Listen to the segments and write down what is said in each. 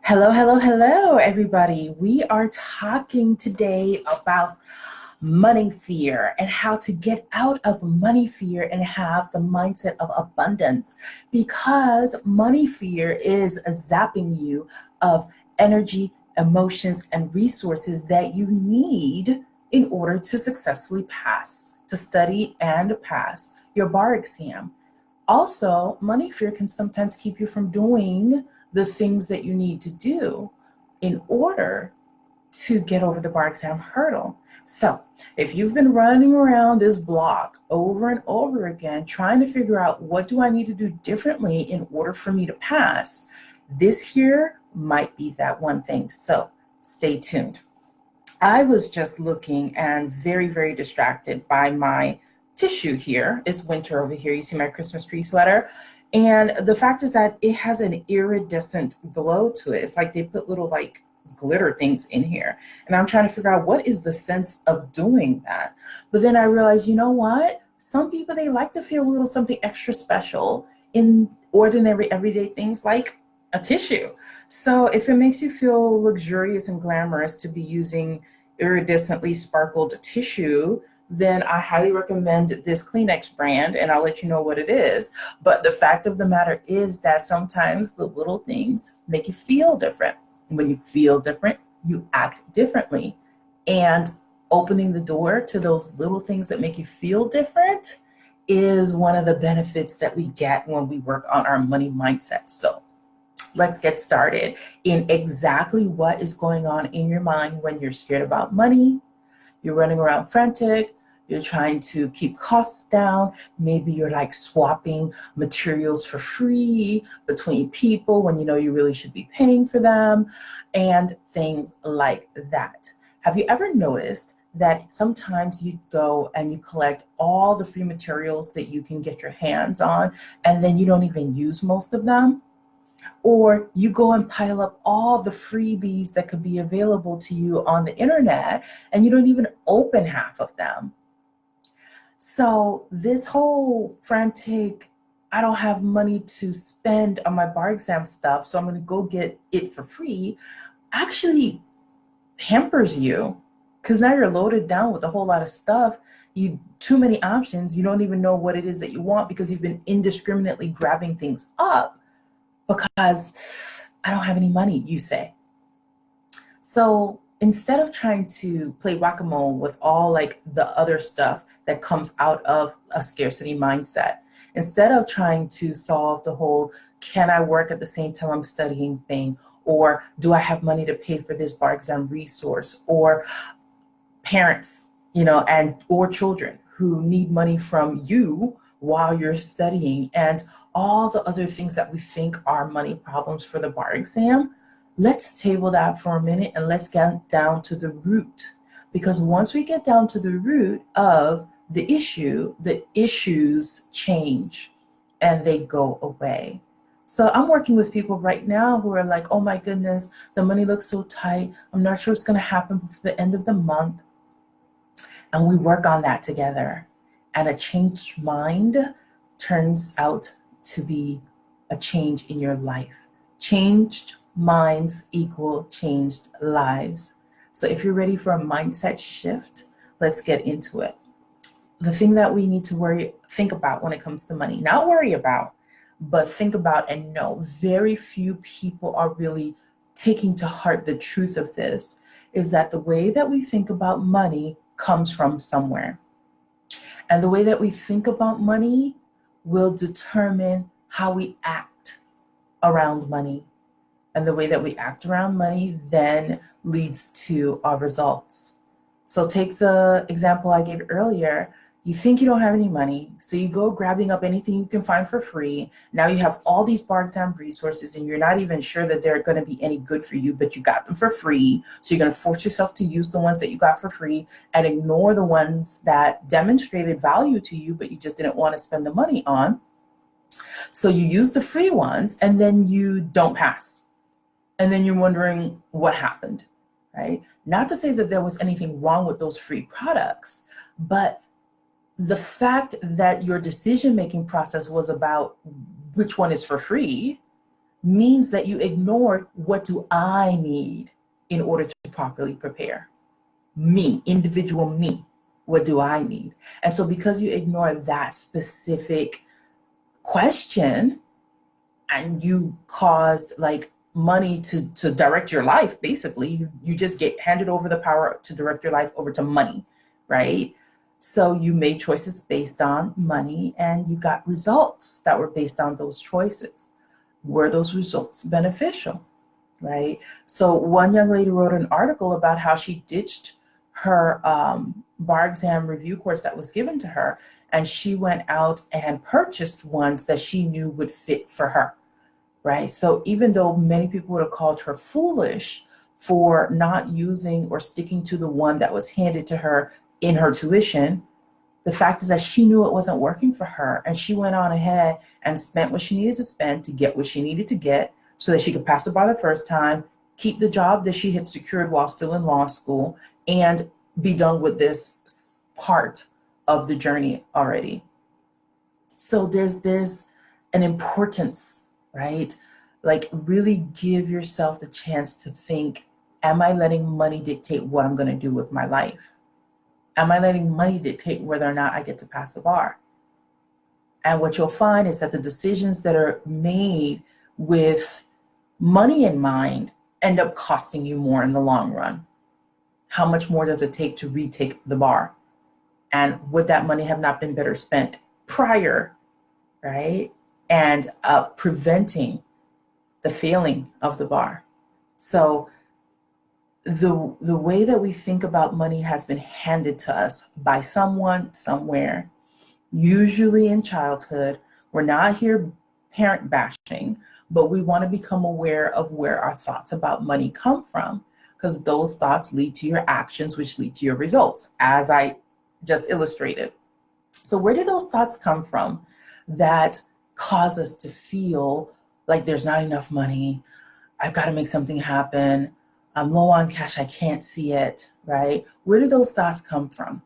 Hello, hello, hello, everybody. We are talking today about money fear and how to get out of money fear and have the mindset of abundance because money fear is zapping you of energy, emotions, and resources that you need in order to successfully pass, to study and pass your bar exam. Also, money fear can sometimes keep you from doing the things that you need to do in order to get over the bar exam hurdle. So, if you've been running around this block over and over again trying to figure out what do I need to do differently in order for me to pass, this here might be that one thing. So, stay tuned. I was just looking and very, very distracted by my tissue here. It's winter over here. You see my Christmas tree sweater. And the fact is that it has an iridescent glow to it. It's like they put little like glitter things in here. And I'm trying to figure out what is the sense of doing that. But then I realized, you know what? Some people, they like to feel a little something extra special in ordinary everyday things like a tissue. So if it makes you feel luxurious and glamorous to be using iridescently sparkled tissue, then I highly recommend this Kleenex brand and I'll let you know what it is. But the fact of the matter is that sometimes the little things make you feel different. When you feel different, you act differently. And opening the door to those little things that make you feel different is one of the benefits that we get when we work on our money mindset. So let's get started in exactly what is going on in your mind when you're scared about money, you're running around frantic, you're trying to keep costs down. Maybe you're like swapping materials for free between people when you know you really should be paying for them and things like that. Have you ever noticed that sometimes you go and you collect all the free materials that you can get your hands on and then you don't even use most of them? Or you go and pile up all the freebies that could be available to you on the internet and you don't even open half of them. So this whole frantic, I don't have money to spend on my bar exam stuff, so I'm going to go get it for free, actually hampers you because now you're loaded down with a whole lot of stuff. You too many options. You don't even know what it is that you want because you've been indiscriminately grabbing things up because I don't have any money, you say. So instead of trying to play whack-a-mole with all like the other stuff that comes out of a scarcity mindset, instead of trying to solve the whole can I work at the same time I'm studying thing, or do I have money to pay for this bar exam resource, or parents, and or children who need money from you while you're studying and all the other things that we think are money problems for the bar exam, let's table that for a minute and let's get down to the root. Because once we get down to the root of the issues change and they go away. So I'm working with people right now who are like, oh my goodness, the money looks so tight. I'm not sure what's going to happen before the end of the month. And we work on that together. And a changed mind turns out to be a change in your life. Changed minds equal changed lives. So if you're ready for a mindset shift, let's get into it. The thing that we need to think about when it comes to money, not worry about, but think about and know, very few people are really taking to heart the truth of this, is that the way that we think about money comes from somewhere. And the way that we think about money will determine how we act around money. And the way that we act around money then leads to our results. So take the example I gave earlier. You think you don't have any money, so you go grabbing up anything you can find for free. Now you have all these bar exam resources and you're not even sure that they're going to be any good for you, but you got them for free. So you're going to force yourself to use the ones that you got for free and ignore the ones that demonstrated value to you, but you just didn't want to spend the money on. So you use the free ones and then you don't pass. And then you're wondering what happened, right? Not to say that there was anything wrong with those free products, but the fact that your decision-making process was about which one is for free means that you ignored what do I need in order to properly prepare. Me, individual me, what do I need? And so because you ignore that specific question and you caused like money to direct your life, basically, you just get handed over the power to direct your life over to money, right? So you made choices based on money and you got results that were based on those choices. Were those results beneficial? Right? So one young lady wrote an article about how she ditched her bar exam review course that was given to her, and she went out and purchased ones that she knew would fit for her, right? So even though many people would have called her foolish for not using or sticking to the one that was handed to her in her tuition, the fact is that she knew it wasn't working for her, and she went on ahead and spent what she needed to spend to get what she needed to get so that she could pass the bar the first time, keep the job that she had secured while still in law school, and be done with this part of the journey already. So there's an importance, right? Like really give yourself the chance to think, am I letting money dictate what I'm going to do with my life? Am I letting money dictate whether or not I get to pass the bar? And what you'll find is that the decisions that are made with money in mind end up costing you more in the long run. How much more does it take to retake the bar? And would that money have not been better spent prior, right? And preventing the failing of the bar. So the way that we think about money has been handed to us by someone somewhere, usually in childhood. We're not here parent bashing, but we want to become aware of where our thoughts about money come from, because those thoughts lead to your actions, which lead to your results, as I just illustrated. So where do those thoughts come from that cause us to feel like there's not enough money? I've got to make something happen. I'm low on cash. I can't see it, right? Where do those thoughts come from?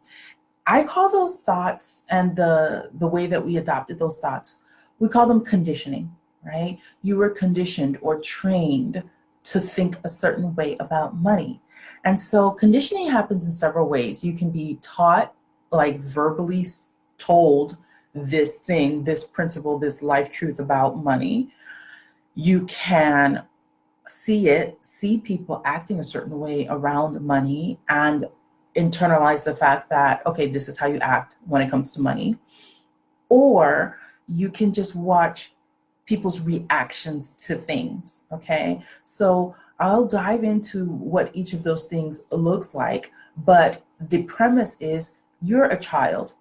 I call those thoughts, and the way that we adopted those thoughts, we call them conditioning, right? You were conditioned or trained to think a certain way about money. And so conditioning happens in several ways. You can be taught, like verbally told this thing, this principle, this life truth about money. You can see people acting a certain way around money and internalize the fact that, okay, this is how you act when it comes to money. Or you can just watch people's reactions to things, okay? So I'll dive into what each of those things looks like, but the premise is you're a child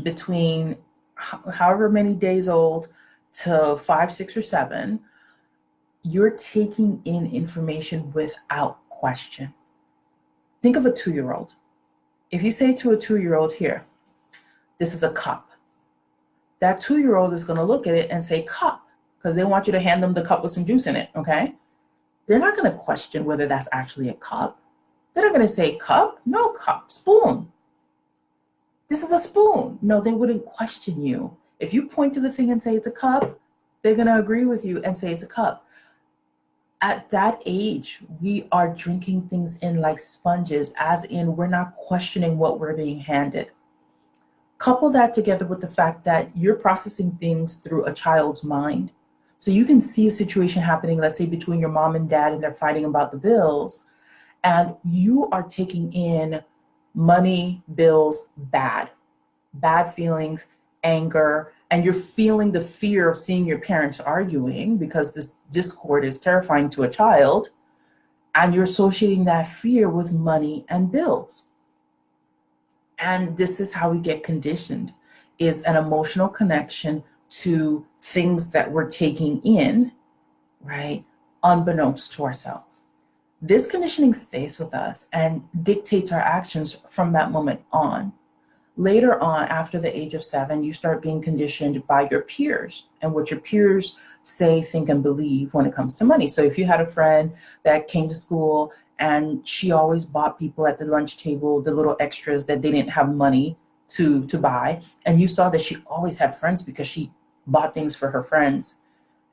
between however many days old to 5, 6, or 7. You're taking in information without question. Think of a 2-year-old. If you say to a 2-year-old, here, this is a cup, that 2-year-old is going to look at it and say cup, because they want you to hand them the cup with some juice in it, okay? They're not going to question whether that's actually a cup. They're not going to say cup, no cup, spoon. This is a spoon. No, they wouldn't question you. If you point to the thing and say it's a cup, they're going to agree with you and say it's a cup. At that age, we are drinking things in like sponges, as in we're not questioning what we're being handed. Couple that together with the fact that you're processing things through a child's mind. So you can see a situation happening, let's say between your mom and dad, and they're fighting about the bills, and you are taking in money, bills, bad feelings, anger, and you're feeling the fear of seeing your parents arguing because this discord is terrifying to a child, and you're associating that fear with money and bills. And this is how we get conditioned, is an emotional connection to things that we're taking in, right, unbeknownst to ourselves. This conditioning stays with us and dictates our actions from that moment on. Later on, after the age of 7, you start being conditioned by your peers and what your peers say, think, and believe when it comes to money. So if you had a friend that came to school and she always bought people at the lunch table the little extras that they didn't have money to buy, and you saw that she always had friends because she bought things for her friends,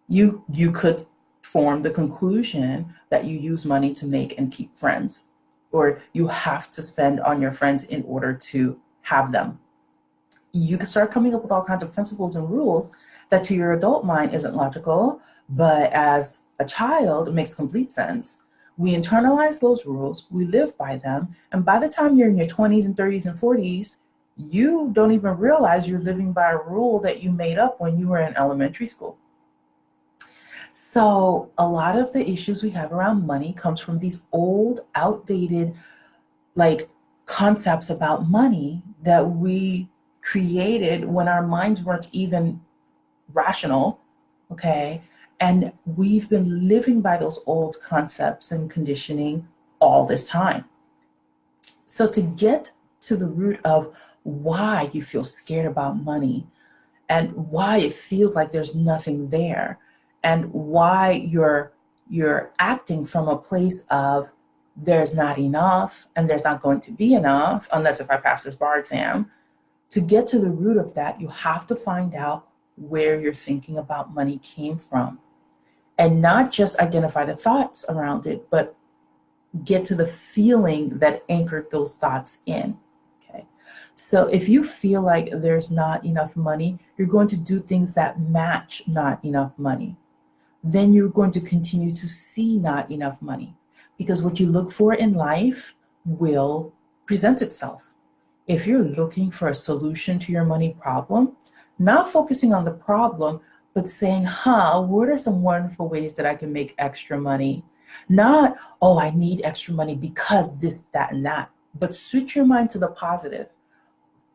You could form the conclusion that you use money to make and keep friends, or you have to spend on your friends in order to have them. You can start coming up with all kinds of principles and rules that to your adult mind isn't logical, but as a child, it makes complete sense. We internalize those rules, we live by them, and by the time you're in your 20s and 30s and 40s, you don't even realize you're living by a rule that you made up when you were in elementary school. So a lot of the issues we have around money comes from these old, outdated, like concepts about money that we created when our minds weren't even rational, okay? And we've been living by those old concepts and conditioning all this time. So to get to the root of why you feel scared about money and why it feels like there's nothing there and why you're acting from a place of there's not enough and there's not going to be enough unless if I pass this bar exam. To get to the root of that, you have to find out where your thinking about money came from and not just identify the thoughts around it, but get to the feeling that anchored those thoughts in. Okay. So if you feel like there's not enough money, you're going to do things that match not enough money. Then you're going to continue to see not enough money because what you look for in life will present itself. If you're looking for a solution to your money problem, not focusing on the problem, but saying, what are some wonderful ways that I can make extra money? Not, oh, I need extra money because this, that, and that, but switch your mind to the positive.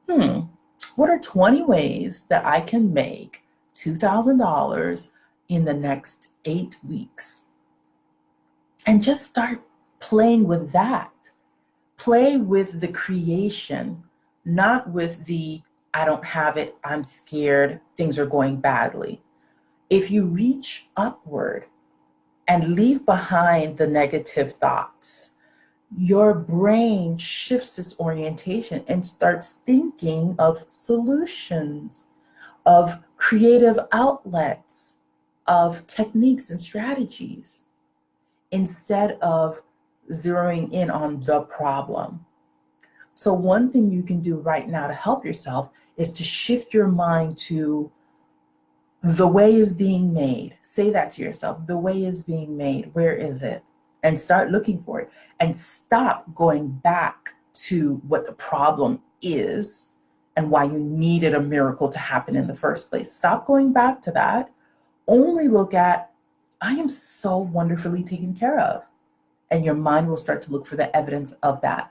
What are 20 ways that I can make $2,000 in the next 8 weeks? And just start playing with that. Play with the creation, not with the, I don't have it, I'm scared, things are going badly. If you reach upward and leave behind the negative thoughts, your brain shifts its orientation and starts thinking of solutions, of creative outlets, of techniques and strategies, instead of zeroing in on the problem. So one thing you can do right now to help yourself is to shift your mind to the way is being made. Say that to yourself. The way is being made. Where is it? And start looking for it. And stop going back to what the problem is and why you needed a miracle to happen in the first place. Stop going back to that. Only look at, I am so wonderfully taken care of. And your mind will start to look for the evidence of that.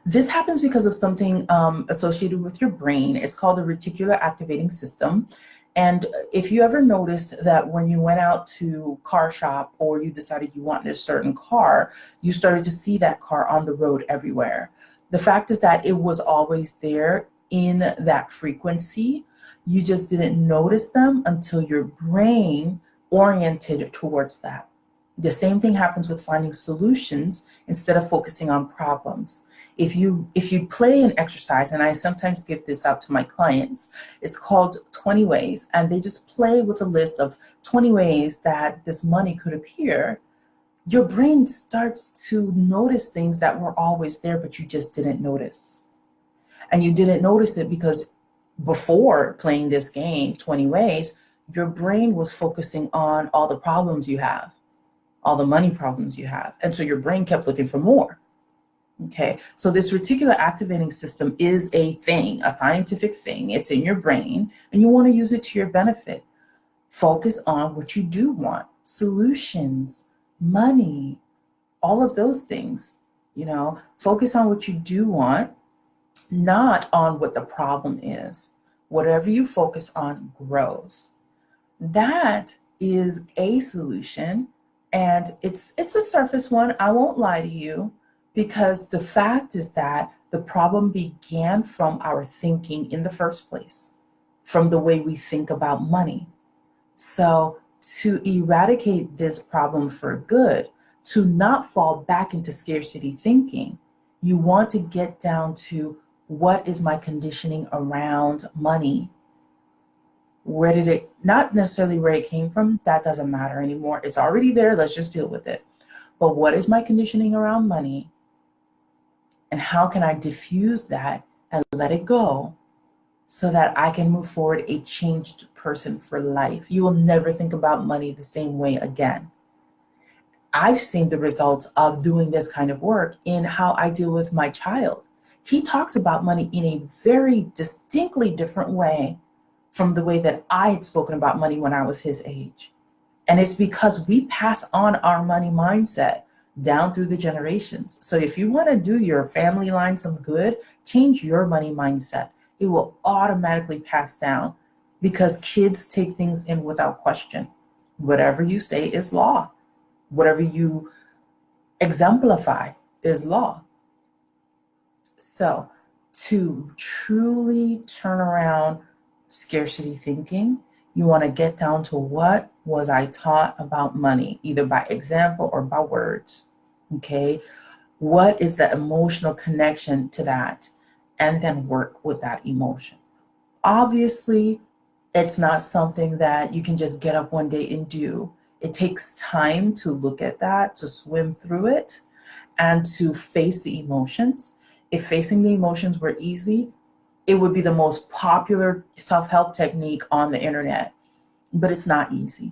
This happens because of something associated with your brain. It's called the reticular activating system. And if you ever noticed that when you went out to car shop or you decided you wanted a certain car, you started to see that car on the road everywhere. The fact is that it was always there in that frequency. You just didn't notice them until your brain oriented towards that. The same thing happens with finding solutions instead of focusing on problems. If you play an exercise, and I sometimes give this out to my clients, it's called 20 ways, and they just play with a list of 20 ways that this money could appear, your brain starts to notice things that were always there, but you just didn't notice. And you didn't notice it because before playing this game, 20 ways, your brain was focusing on all the problems you have, all the money problems you have. And so your brain kept looking for more. Okay, so this reticular activating system is a thing, a scientific thing. It's in your brain, and you want to use it to your benefit. Focus on what you do want, solutions, money, all of those things. Focus on what you do want, not on what the problem is. Whatever you focus on grows. That is a solution, and it's a surface one. I won't lie to you. Because the fact is that the problem began from our thinking in the first place, from the way we think about money. So to eradicate this problem for good, to not fall back into scarcity thinking, you want to get down to what is my conditioning around money? Where did it, not necessarily where it came from, that doesn't matter anymore. It's already there. Let's just deal with it. But what is my conditioning around money? And how can I diffuse that and let it go so that I can move forward a changed person for life? You will never think about money the same way again. I've seen the results of doing this kind of work in how I deal with my child. He talks about money in a very distinctly different way from the way that I had spoken about money when I was his age. And it's because we pass on our money mindset down through the generations. So if you want to do your family line some good, change your money mindset. It will automatically pass down because kids take things in without question. Whatever you say is law. Whatever you exemplify is law. So to truly turn around scarcity thinking, you want to get down to what was I taught about money, either by example or by words. Okay. What is the emotional connection to that? And then work with that emotion. Obviously, it's not something that you can just get up one day and do. It takes time to look at that, to swim through it, and to face the emotions. If facing the emotions were easy, it would be the most popular self-help technique on the internet, but it's not easy.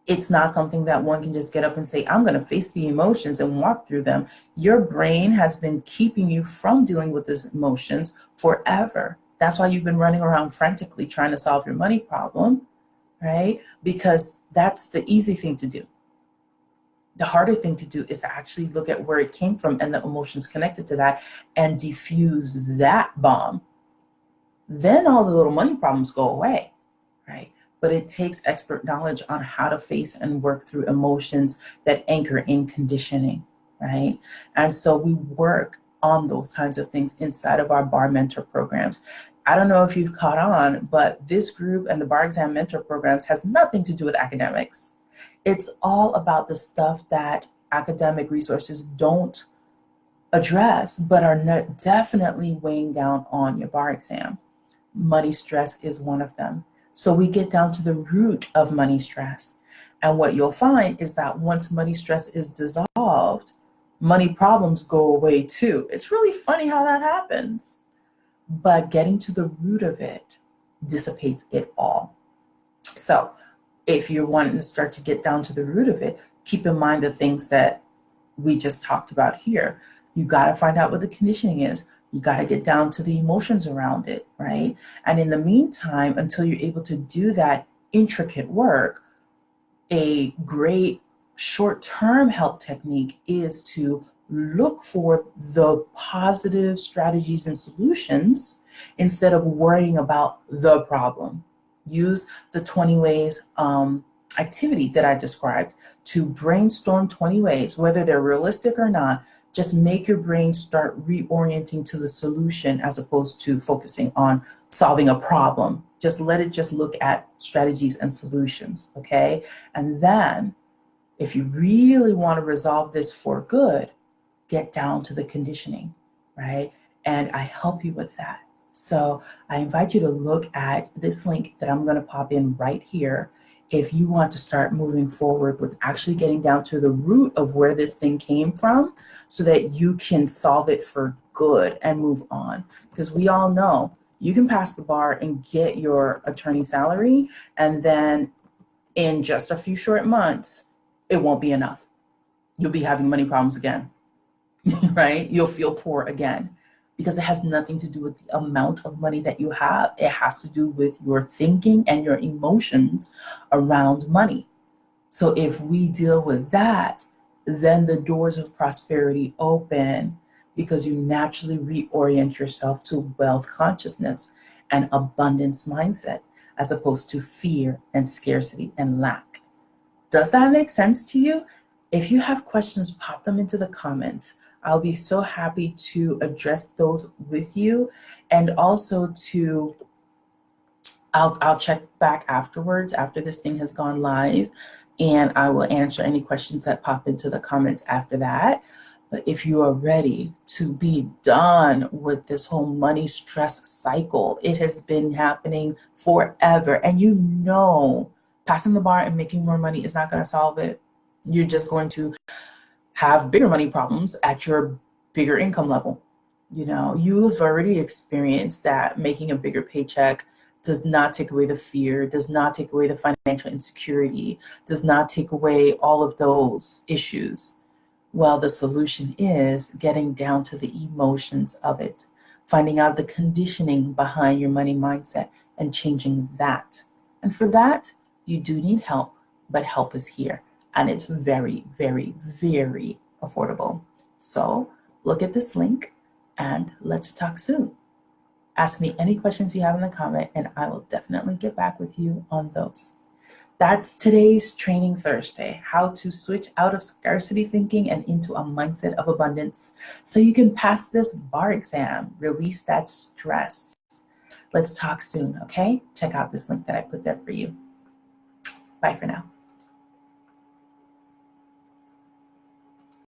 It's not something that one can just get up and say, I'm going to face the emotions and walk through them. Your brain has been keeping you from dealing with these emotions forever. That's why you've been running around frantically trying to solve your money problem, right? Because that's the easy thing to do. The harder thing to do is to actually look at where it came from and the emotions connected to that and diffuse that bomb. Then all the little money problems go away, right? But it takes expert knowledge on how to face and work through emotions that anchor in conditioning, right? And so we work on those kinds of things inside of our bar mentor programs. I don't know if you've caught on, but this group and the bar exam mentor programs has nothing to do with academics. It's all about the stuff that academic resources don't address, but are definitely weighing down on your bar exam. Money stress is one of them. So we get down to the root of money stress. And what you'll find is that once money stress is dissolved, money problems go away too. It's really funny how that happens. But getting to the root of it dissipates it all. So if you're wanting to start to get down to the root of it, keep in mind the things that we just talked about here. You got to find out what the conditioning is. You got to get down to the emotions around it, right? And in the meantime, until you're able to do that intricate work, a great short-term help technique is to look for the positive strategies and solutions instead of worrying about the problem. Use the 20 ways activity that I described to brainstorm 20 ways, whether they're realistic or not. Just make your brain start reorienting to the solution as opposed to focusing on solving a problem. Just let it just look at strategies and solutions, okay? And then if you really want to resolve this for good, get down to the conditioning, right? And I help you with that. So I invite you to look at this link that I'm going to pop in right here if you want to start moving forward with actually getting down to the root of where this thing came from so that you can solve it for good and move on. Because we all know you can pass the bar and get your attorney salary, and then in just a few short months, it won't be enough. You'll be having money problems again, right? You'll feel poor again because it has nothing to do with the amount of money that you have. It has to do with your thinking and your emotions around money. So if we deal with that, then the doors of prosperity open because you naturally reorient yourself to wealth consciousness and abundance mindset as opposed to fear and scarcity and lack. Does that make sense to you? If you have questions, pop them into the comments. I'll be so happy to address those with you, and also I'll check back afterwards after this thing has gone live, and I will answer any questions that pop into the comments after that. But if you are ready to be done with this whole money stress cycle, it has been happening forever. And you know, passing the bar and making more money is not going to solve it. You're just going to have bigger money problems at your bigger income level. You know, you've already experienced that making a bigger paycheck does not take away the fear, does not take away the financial insecurity, does not take away all of those issues. Well, the solution is getting down to the emotions of it, finding out the conditioning behind your money mindset and changing that. And for that, you do need help, but help is here. And it's very, very, very affordable. So look at this link and let's talk soon. Ask me any questions you have in the comment, and I will definitely get back with you on those. That's today's Training Thursday, how to switch out of scarcity thinking and into a mindset of abundance so you can pass this bar exam, release that stress. Let's talk soon, okay? Check out this link that I put there for you. Bye for now.